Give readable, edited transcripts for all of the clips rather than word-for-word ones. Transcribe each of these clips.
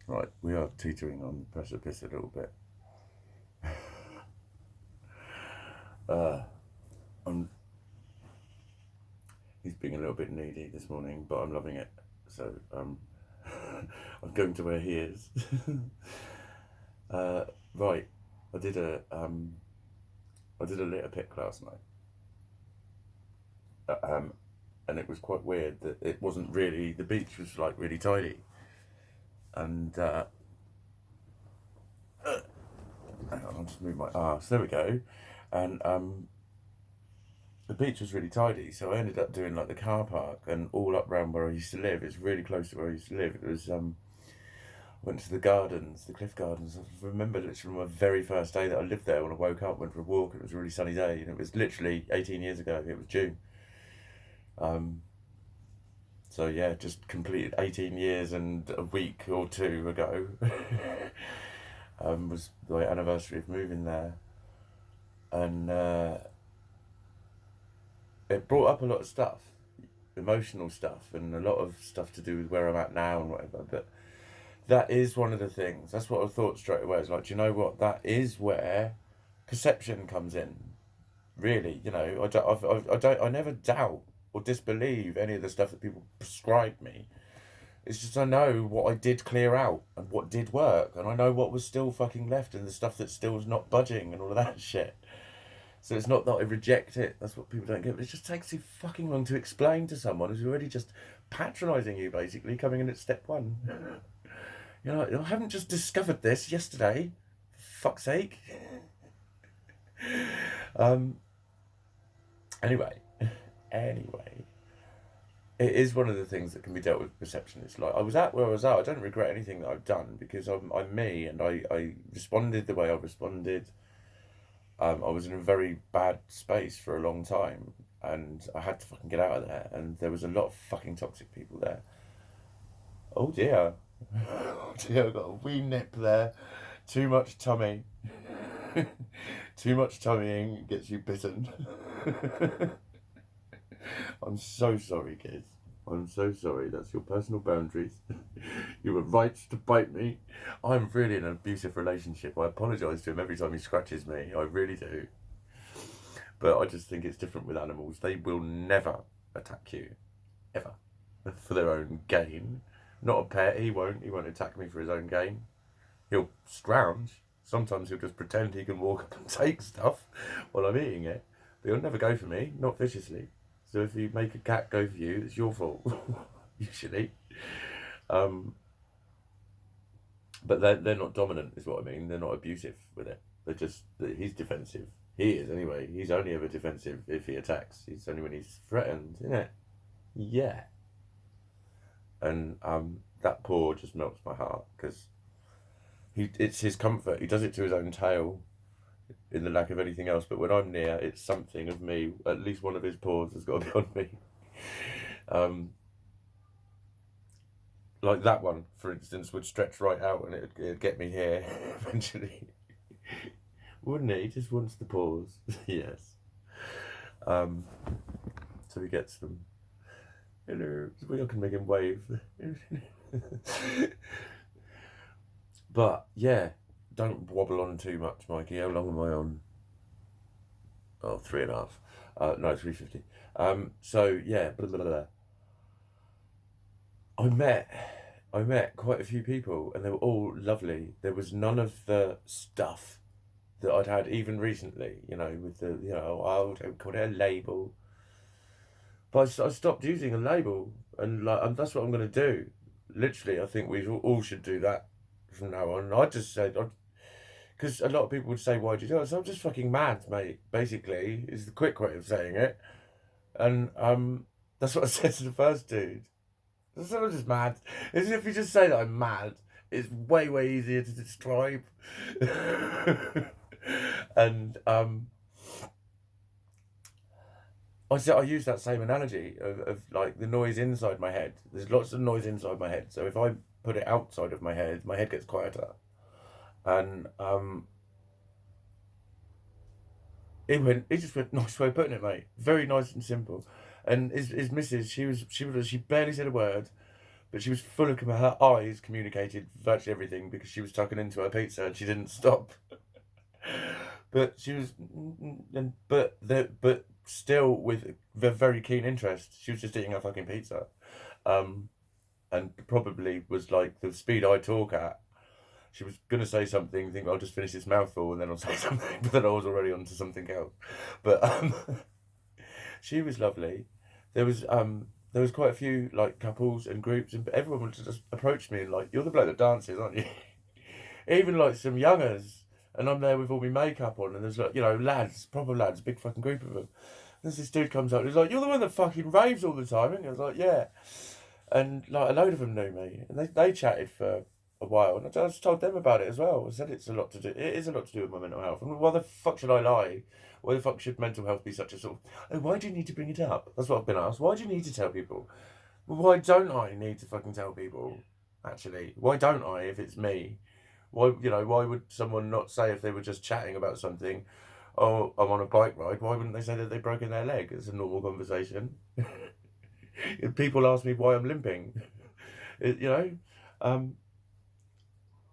Right, we are teetering on the precipice a little bit. Uh, I'm, he's being a little bit needy this morning, but I'm loving it. So I'm going to where he is. uh, right, I did a litter pick last night, and it was quite weird that it wasn't really the beach was like really tidy, and hang on, I'll just move my arse. There we go, and the beach was really tidy, so I ended up doing like the car park and all up round where I used to live. It's really close to where I used to live. It was went to the gardens, the Cliff Gardens. I remember literally my very first day that I lived there when I woke up, went for a walk. It was a really sunny day, and it was literally 18 years ago. It was June. Um, so yeah, just completed 18 years and a week or two ago. Was the anniversary of moving there, and it brought up a lot of stuff, emotional stuff, and a lot of stuff to do with where I'm at now and whatever. But that is one of the things. That's what I thought straight away. It's like, do you know what? That is where perception comes in. Really, I never doubt or disbelieve any of the stuff that people prescribe me. It's just I know what I did clear out and what did work, and I know what was still fucking left and the stuff that still was not budging and all of that shit. So it's not that I reject it. That's what people don't get. But it just takes too fucking long to explain to someone who's already just patronising you, basically, coming in at step one. I haven't just discovered this yesterday. For fuck's sake. Um. Anyway, anyway, it is one of the things that can be dealt with perception. It's like I was at where I was at. I don't regret anything that I've done because I'm me and I responded the way I responded. I was in a very bad space for a long time, and I had to fucking get out of there. And there was a lot of fucking toxic people there. Oh dear, oh dear, I've got a wee nip there. Too much tummy. Too much tummying gets you bitten. I'm so sorry, kids. I'm so sorry. That's your personal boundaries. You were right to bite me. I'm really in an abusive relationship. I apologise to him every time he scratches me. I really do. But I just think it's different with animals. They will never attack you, ever, for their own gain. Not a pet. He won't. He won't attack me for his own gain. He'll scrounge. Sometimes he'll just pretend he can walk up and take stuff while I'm eating it. But he'll never go for me, not viciously. So if you make a cat go for you, it's your fault, usually. Um, but they're not dominant, is what I mean. They're not abusive with it. He's defensive. He is, anyway. He's only ever defensive if he attacks. It's only when he's threatened, isn't it? Yeah. And that paw just melts my heart because it's his comfort. He does it to his own tail in the lack of anything else. But when I'm near, it's something of me. At least one of his paws has got to be on me. Um, like that one, for instance, would stretch right out and it'd get me here eventually. Wouldn't it? He just wants the paws. Yes. Um, so he gets them. Hello. So I can make him wave. But yeah, don't wobble on too much, Mikey. How long am I on? Oh, 3.5. No, 350. So yeah, blah, blah, blah. I met I met quite a few people and they were all lovely. There was none of the stuff that I'd had even recently, with the, oh, don't call it a label. But I stopped using a label and like and that's what I'm going to do. Literally, I think we all should do that from now on. I just said, because a lot of people would say, why'd you do it? So I'm just fucking mad, mate, basically, is the quick way of saying it. And that's what I said to the first dude. I'm just mad. As if you just say that I'm mad, it's way, way easier to describe. And I use that same analogy of like the noise inside my head. There's lots of noise inside my head. So if I put it outside of my head gets quieter. And he just went, nice way of putting it, mate. Very nice and simple. And his missus, she barely said a word, but she was full of, her eyes communicated virtually everything because she was tucking into her pizza and she didn't stop. But she was, but still with a very keen interest. She was just eating her fucking pizza, and probably was like the speed I talk at. She was gonna say something, think I'll just finish this mouthful and then I'll say something, but then I was already on to something else. But she was lovely. There was quite a few like couples and groups, and everyone would just approach me and like, "You're the bloke that dances, aren't you?" Even like some youngers, and I'm there with all my makeup on, and there's like, you know, lads, proper lads, big fucking group of them. There's this dude comes up, and he's like, "You're the one that fucking raves all the time," and I was like, "Yeah," and like a load of them knew me, and they chatted for a while, and I just told them about it as well. I said it's a lot to do. It is a lot to do with my mental health, and why the fuck should I lie? Why the fuck should mental health be such a sort of? Oh, why do you need to bring it up? That's what I've been asked. Why do you need to tell people? Well, why don't I need to fucking tell people? Actually, why don't I if it's me? Why, you know, why would someone not say if they were just chatting about something? Oh, I'm on a bike ride. Why wouldn't they say that they've broken their leg? It's a normal conversation. If people ask me why I'm limping, you know.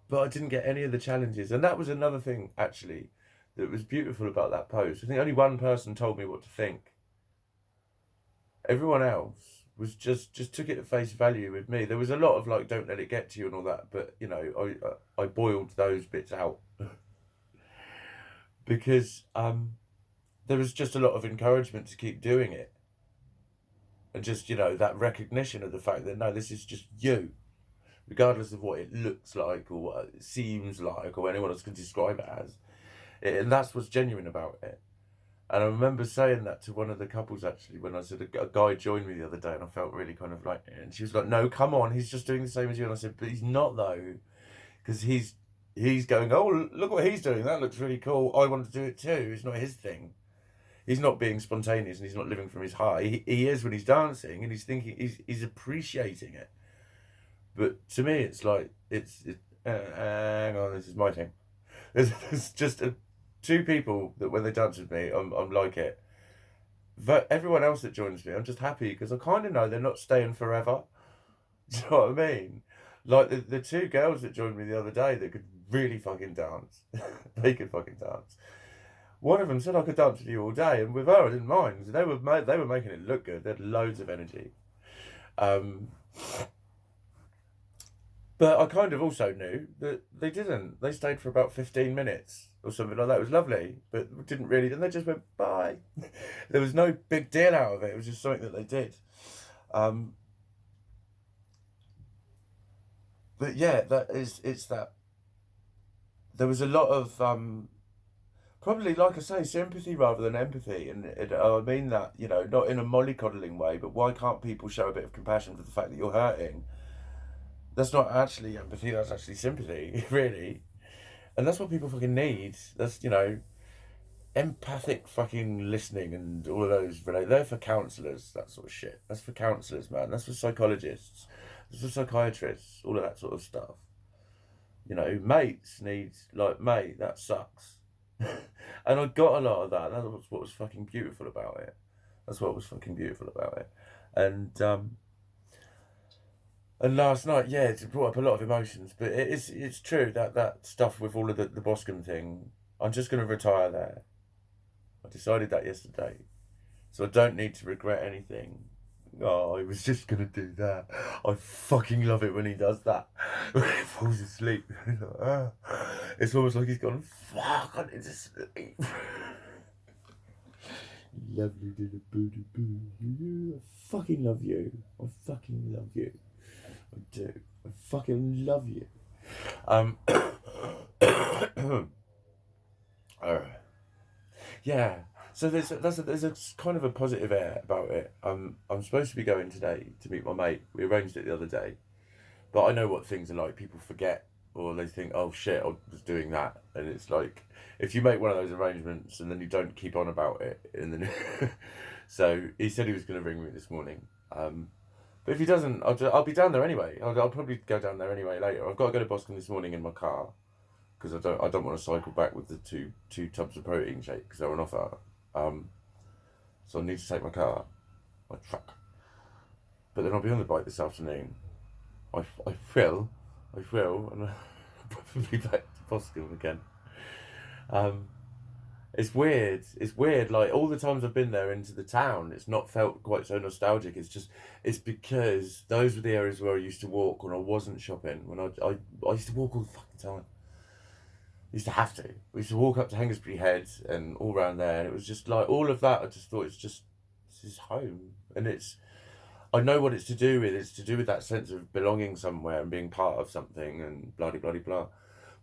But I didn't get any of the challenges, and that was another thing actually that was beautiful about that post. I think only one person told me what to think. Everyone else was just took it at face value with me. There was a lot of like, don't let it get to you and all that, but you know, I boiled those bits out because there was just a lot of encouragement to keep doing it, and just, you know, that recognition of the fact that no, this is just you, regardless of what it looks like or what it seems like or anyone else can describe it as. And that's what's genuine about it. And I remember saying that to one of the couples actually when I said a guy joined me the other day, and I felt really kind of like, and she was like, "No, come on, he's just doing the same as you." And I said, "But he's not though, because he's going, oh, look what he's doing. That looks really cool. I want to do it too. It's not his thing. He's not being spontaneous and he's not living from his high. He is when he's dancing and he's thinking, he's appreciating it. But to me, it's like hang on, this is my thing. There's just two people that when they dance with me, I'm like it. But everyone else that joins me, I'm just happy because I kind of know they're not staying forever. Do you know what I mean? Like the two girls that joined me the other day that could really fucking dance. They could fucking dance. One of them said I could dance with you all day, and with her I didn't mind. They were making it look good. They had loads of energy. But I kind of also knew that they didn't. They stayed for about 15 minutes or something like that. It was lovely, but didn't really. And they just went, bye. There was no big deal out of it. It was just something that they did. But yeah, it's that. There was a lot of, probably, like I say, sympathy rather than empathy. And I mean that, you know, not in a mollycoddling way, but why can't people show a bit of compassion for the fact that you're hurting? That's not actually empathy, that's actually sympathy, really. And that's what people fucking need. That's, you know, empathic fucking listening and all of those. They're for counsellors, that sort of shit. That's for counsellors, man. That's for psychologists. That's for psychiatrists, all of that sort of stuff. You know, mates need, like, mate, that sucks. And I got a lot of that. That's what was fucking beautiful about it. That's what was fucking beautiful about it. And last night, yeah, it brought up a lot of emotions, but it's true that stuff with all of the Boscombe thing, I'm just going to retire there. I decided that yesterday. So I don't need to regret anything. Oh, I was just going to do that. I fucking love it when he does that. When he falls asleep. It's almost like he's gone, fuck, I need to sleep. Lovely little booty boo. I fucking love you. I fucking love you. I do. I fucking love you. Yeah. So there's a kind of a positive air about it. I'm supposed to be going today to meet my mate. We arranged it the other day, but I know what things are like. People forget, or they think, "Oh shit, I was doing that," and it's like if you make one of those arrangements and then you don't keep on about it, and then so he said he was going to ring me this morning. But if he doesn't, I'll be down there anyway. I'll probably go down there anyway later. I've got to go to Boston this morning in my car because I don't want to cycle back with the two tubs of protein shake because they're on offer. So I need to take my car, my truck. But then I'll be on the bike this afternoon. I feel, and I'm probably back to Boscombe again. It's weird. It's weird. Like all the times I've been there into the town, it's not felt quite so nostalgic. It's because those were the areas where I used to walk when I wasn't shopping. When I used to walk all the fucking time. I used to have to. We used to walk up to Hengistbury Head and all around there, and it was just like all of that. I just thought this is home, and it's. I know what it's to do with. It's to do with that sense of belonging somewhere and being part of something and blah blah blah blah.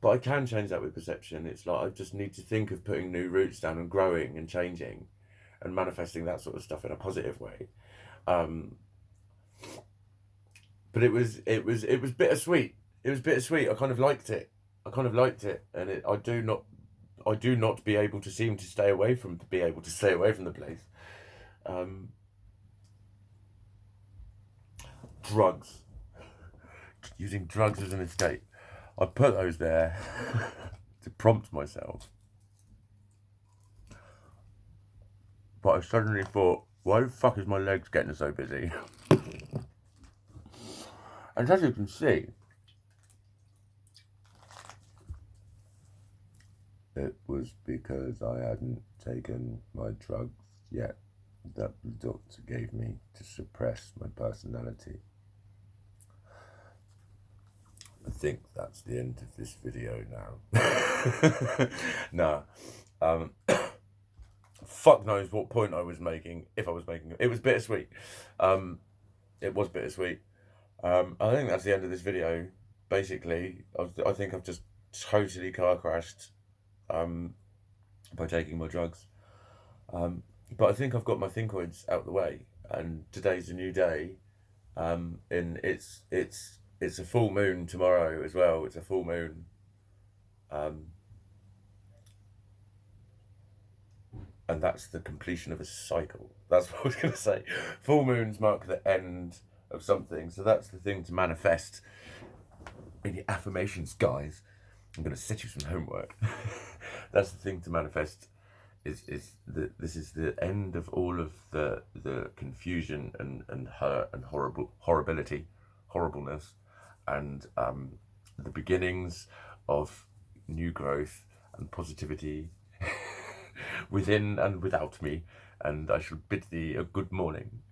But I can change that with perception. It's like I just need to think of putting new roots down and growing and changing, and manifesting that sort of stuff in a positive way. Um, but it was bittersweet. It was bittersweet. I kind of liked it. I kind of liked it, and I do not be able to seem to stay away from the place. Um, drugs, using drugs as an escape. I put those there to prompt myself, but I suddenly thought, why the fuck is my legs getting so busy? And as you can see, it was because I hadn't taken my drugs yet that the doctor gave me to suppress my personality. I think that's the end of this video now. Nah. Fuck knows what point I was making, if I was making it. It was bittersweet. It was bittersweet. I think that's the end of this video. Basically, I think I've just totally car crashed by taking my drugs. But I think I've got my thinkoids out the way, and today's a new day. And it's a full moon tomorrow as well. It's a full moon. And that's the completion of a cycle. That's what I was going to say. Full moons mark the end of something. So that's the thing to manifest in your affirmations, guys. I'm going to set you some homework. That's the thing to manifest. Is that this is the end of all of the confusion and horribility, horribleness, and the beginnings of new growth and positivity within and without me, and I shall bid thee a good morning.